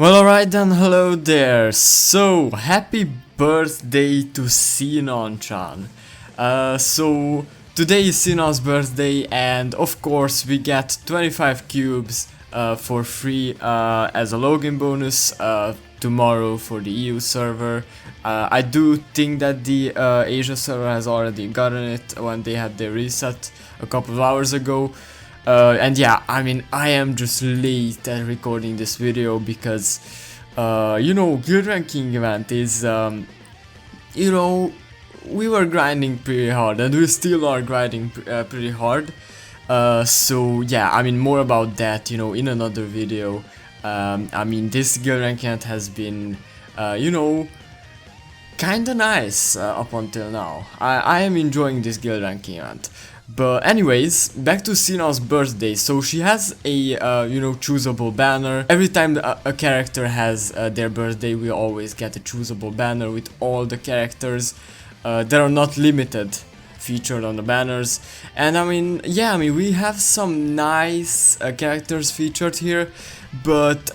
Well, alright then, hello there. So, happy birthday to SINON-chan. So, today is Sinon's birthday, and of course we get 25 cubes for free as a login bonus tomorrow for the EU server. I do think that the Asia server has already gotten it when they had their reset a couple of hours ago. And yeah, I mean, I am just late at recording this video because, guild ranking event is, we were grinding pretty hard and we still are grinding pretty hard. So yeah, I mean, more about that, in another video. I mean, this guild ranking event has been, kinda nice up until now. I am enjoying this guild ranking event. But anyways, back to Sinon's birthday. So she has a, choosable banner. Every time a character has their birthday, we always get a choosable banner with all the characters that are not limited featured on the banners. And I mean, yeah, we have some nice characters featured here. But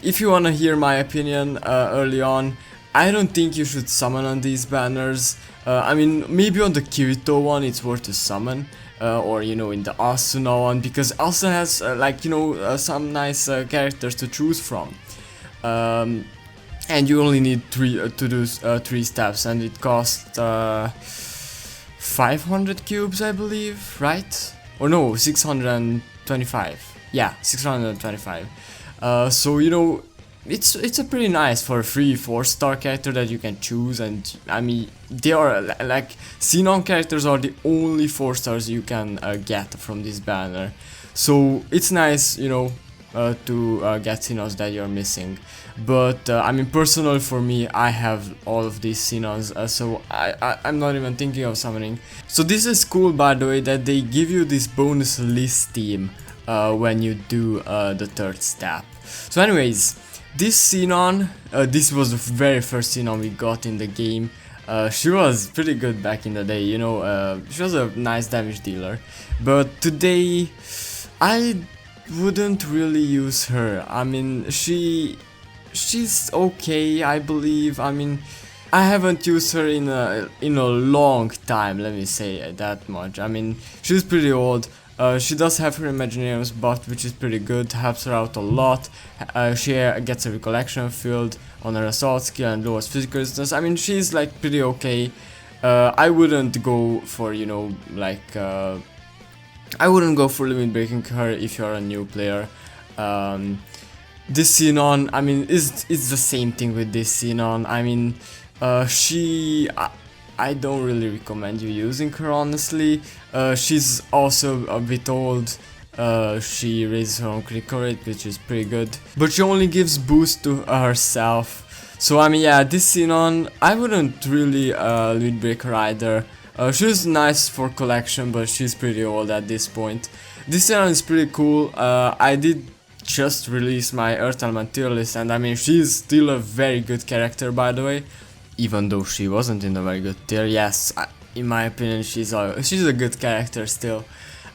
if you wanna hear my opinion early on, I don't think you should summon on these banners. I mean, maybe on the Kirito one it's worth to summon, or in the Asuna one, because Asuna has some nice characters to choose from. And you only need to do 3 steps, and it costs 500 cubes, I believe, right? Or no, 625. Yeah, 625. So it's a pretty nice for a free 4-star character that you can choose. And I mean, they are like Sinon characters are the only 4 stars you can get from this banner. So it's nice, to get Sinons that you're missing. But I mean, personally for me, I have all of these Sinons, so I'm not even thinking of summoning. So this is cool, by the way, that they give you this bonus list team when you do the 3rd step. So anyways, this Sinon, this was the very first Sinon we got in the game. She was pretty good back in the day, she was a nice damage dealer. But today, I wouldn't really use her. I mean, she's okay, I believe. I mean, I haven't used her in a long time, let me say that much. I mean, she's pretty old. She does have her Imaginarium's buff, which is pretty good, helps her out a lot. She gets a recollection field on her assault skill and lowers physical resistance. I mean, she's like pretty okay. I wouldn't go for, I wouldn't go for limit breaking her if you're a new player. This Sinon, I mean, it's the same thing with this Sinon. I mean, I don't really recommend you using her, honestly. She's also a bit old. She raises her own critical rate, which is pretty good. But she only gives boost to herself. So I mean, yeah, this Sinon, I wouldn't really lead break her either. She's nice for collection, but she's pretty old at this point. This Sinon is pretty cool. I did just release my Earth Element tier list, and I mean, she's still a very good character, by the way. Even though she wasn't in a very good tier, yes, in my opinion, she's a good character still.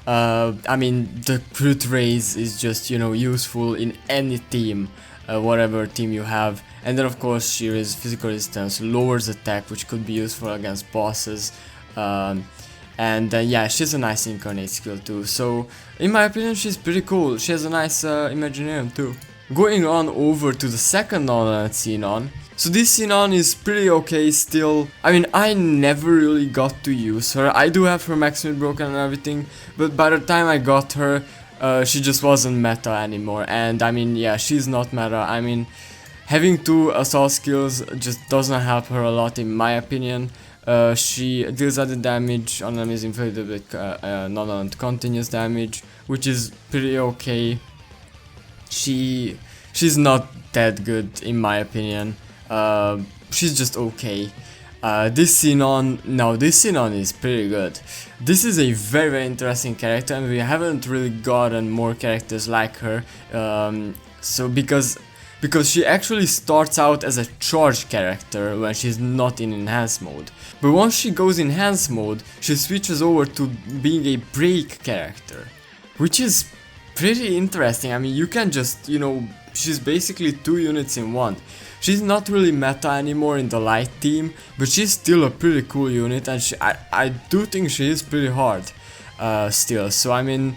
I mean, the crit raise is just, useful in any team, whatever team you have. And then of course she raises physical resistance, lowers attack, which could be useful against bosses. And yeah, she's a nice incarnate skill too. So in my opinion, she's pretty cool. She has a nice Imaginarium too. Going on over to the second non Sinon. So this Sinon is pretty okay still. I mean, I never really got to use her. I do have her max limit broken and everything, but by the time I got her, she just wasn't meta anymore. And I mean, yeah, she's not meta. I mean, having 2 assault skills just doesn't help her a lot, in my opinion. She deals added damage on enemies inflicted with non-and continuous damage, which is pretty okay. She's not that good, in my opinion. She's just okay. This Sinon is pretty good. This is a very, very interesting character, and we haven't really gotten more characters like her. So because she actually starts out as a charge character when she's not in enhanced mode. But once she goes in enhanced mode, she switches over to being a break character, which is pretty interesting. I mean, you can just, she's basically 2 units in one. She's not really meta anymore in the light team, but she's still a pretty cool unit, and I do think she is pretty hard still. So I mean,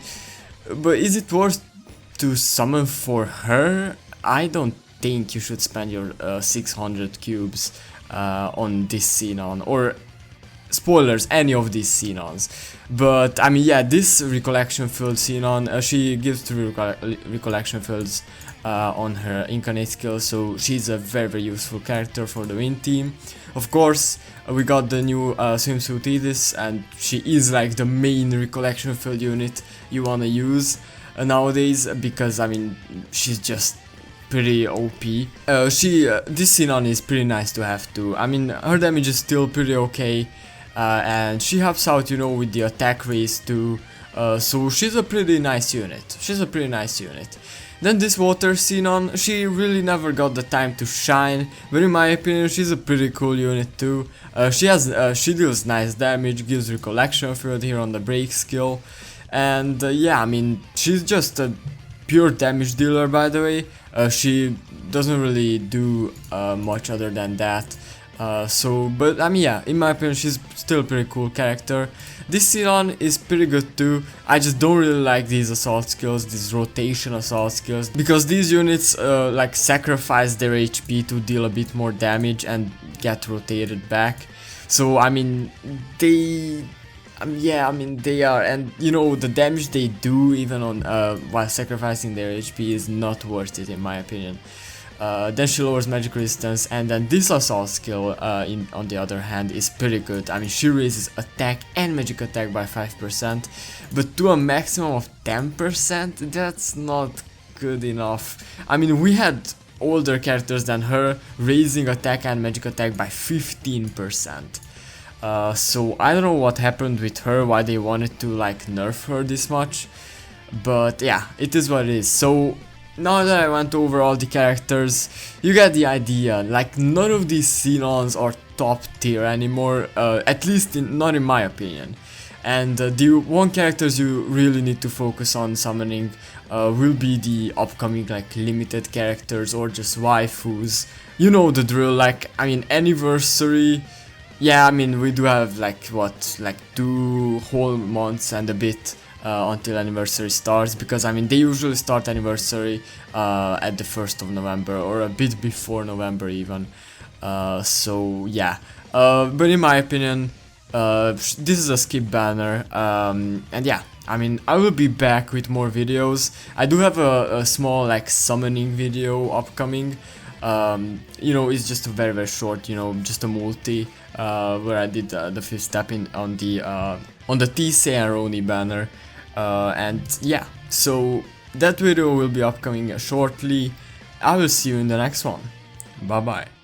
but is it worth to summon for her? I don't think you should spend your 600 cubes on this SINON, or spoilers, any of these SINONs. But I mean, yeah, this recollection field SINON, she gives 3 recollection fields on her incarnate skill, so she's a very useful character for the win team. Of course, we got the new swimsuit Edis, and she is like the main recollection field unit you wanna use nowadays, because I mean, she's just pretty OP. This SINON is pretty nice to have too. I mean, her damage is still pretty okay, and she helps out, you know, with the attack raise too. So she's a pretty nice unit. Then this water SINON, she really never got the time to shine, but in my opinion she's a pretty cool unit too. She deals nice damage, gives recollection field here on the break skill, and yeah, I mean, she's just a pure damage dealer, by the way. She doesn't really do much other than that. But I mean, yeah, in my opinion she's still a pretty cool character. This SINON is pretty good too. I just don't really like these assault skills, these rotation assault skills, because these units like sacrifice their HP to deal a bit more damage and get rotated back. So I mean, they are, and you know, the damage they do even on while sacrificing their HP is not worth it in my opinion. Then she lowers magic resistance, and then this assault skill on the other hand is pretty good. I mean, she raises attack and magic attack by 5%, but to a maximum of 10%, that's not good enough. I mean, we had older characters than her raising attack and magic attack by 15%. So I don't know what happened with her, why they wanted to like nerf her this much, but yeah, it is what it is. So now that I went over all the characters, you get the idea. Like, none of these SINONs are top tier anymore, at least not in my opinion. And the one characters you really need to focus on summoning will be the upcoming like limited characters or just waifus. You know the drill. Like, I mean, anniversary. Yeah, I mean, we do have like what, like 2 whole months and a bit until anniversary starts, because I mean, they usually start anniversary at the 1st of November or a bit before November even. So yeah, but in my opinion, this is a skip banner, and yeah, I mean, I will be back with more videos. I do have a small like summoning video upcoming. You know, it's just a very short, you know, just a multi where I did the 5th step on the Tisei and Roni banner, and yeah, so that video will be upcoming shortly. I will see you in the next one. Bye bye.